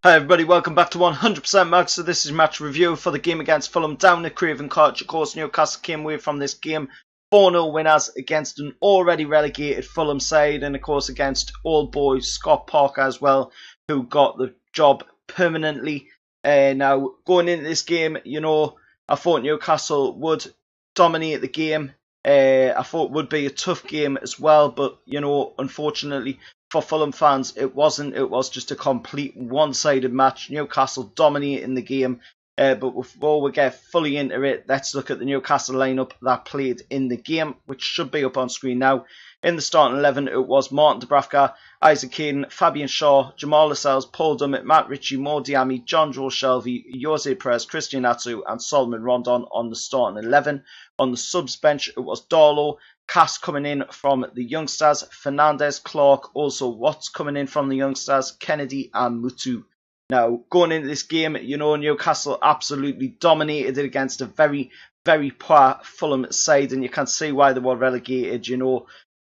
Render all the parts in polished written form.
Hi everybody, welcome back to 100% Mag. So this is match review for the game against Fulham down at Craven Cottage. Of course, Newcastle came away from this game 4-0 winners against an already relegated Fulham side, and of course against old boy Scott Parker as well, who got the job permanently. Now, going into this game, I thought Newcastle would dominate the game. I thought it would be a tough game as well, but unfortunately for Fulham fans, it wasn't. It was just a complete one-sided match. Newcastle dominating the game. But before we get fully into it, let's look at the Newcastle lineup that played in the game, which should be up on screen now. In the starting 11, it was Martin Dubravka, Isaac Hayden, Fabian Shaw, Jamal Lascelles, Paul Dummett, Matt Ritchie, Mo Diame, John Joe Shelvey, Jose Perez, Christian Atsu and Solomon Rondon on the starting 11. On the subs bench, it was Darlow, Cass coming in from the youngsters, Fernandez, Clark, also Watts coming in from the youngsters, Kennedy and Mutu. Now, going into this game, Newcastle absolutely dominated it against a very, very poor Fulham side, and you can see why they were relegated.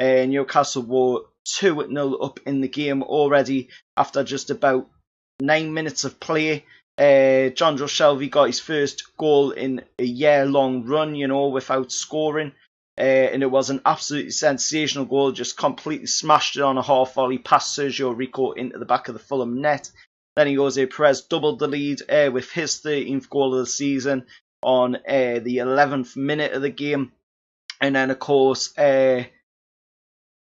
Newcastle were 2-0 up in the game already after just about 9 minutes of play. John Joe Shelvey got his first goal in a year-long run, without scoring. And it was an absolutely sensational goal, just completely smashed it on a half volley past Sergio Rico into the back of the Fulham net. Then Jose Perez doubled the lead with his 13th goal of the season on the 11th minute of the game. And then, of course,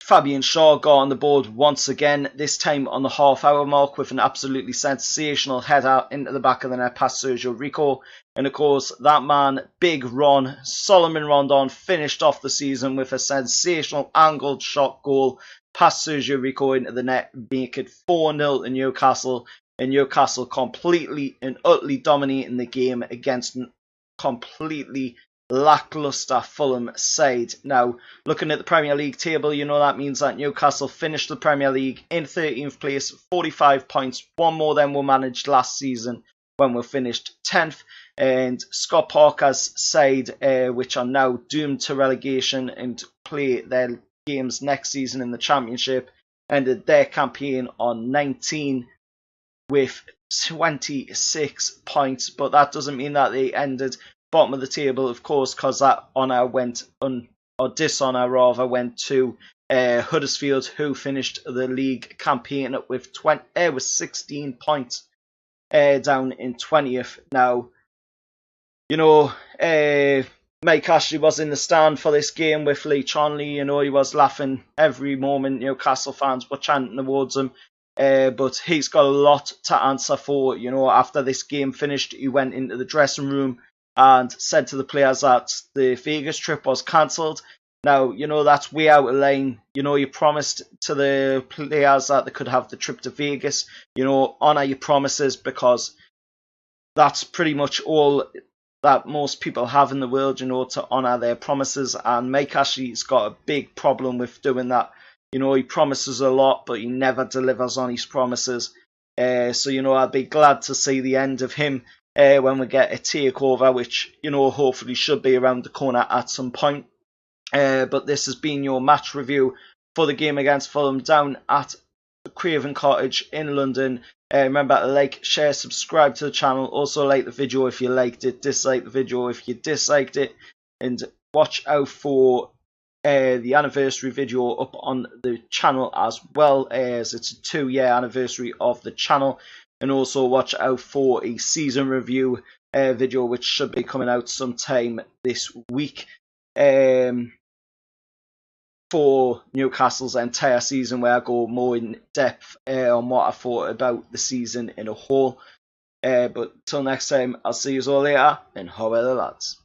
Fabian Shaw got on the board once again, this time on the half-hour mark with an absolutely sensational header into the back of the net past Sergio Rico. And, of course, that man, Big Ron, Solomon Rondon, finished off the season with a sensational angled shot goal past Sergio Rico into the net, making it 4-0 to Newcastle. And Newcastle completely and utterly dominating the game against a completely lackluster Fulham side. Now, looking at the Premier League table, that means that Newcastle finished the Premier League in 13th place, 45 points, one more than we managed last season when we finished 10th. And Scott Parker's side, which are now doomed to relegation and play their games next season in the Championship, ended their campaign on 19 with 26 points, but that doesn't mean that they ended bottom of the table, of course, because that honour dishonour rather went to Huddersfield, who finished the league campaign with 16 points down in 20th. Now, Mike Ashley was in the stand for this game with Lee Chonley. He was laughing every moment. Newcastle fans were chanting towards him. But he's got a lot to answer for. After this game finished, he went into the dressing room and said to the players that the Vegas trip was cancelled. Now, that's way out of line. You promised to the players that they could have the trip to Vegas. Honour your promises, because that's pretty much all that most people have in the world, to honour their promises. And Mike Ashley's got a big problem with doing that. He promises a lot, but he never delivers on his promises. So, I'd be glad to see the end of him when we get a takeover, which, hopefully should be around the corner at some point. But this has been your match review for the game against Fulham down at Craven Cottage in London. Remember to like, share, subscribe to the channel. Also like the video if you liked it, dislike the video if you disliked it, and watch out for the anniversary video up on the channel as well, as it's a 2-year anniversary of the channel. And also watch out for a season review video, which should be coming out sometime this week, for Newcastle's entire season, where I go more in depth on what I thought about the season in a whole. But till next time, I'll see you all later, and how are the lads?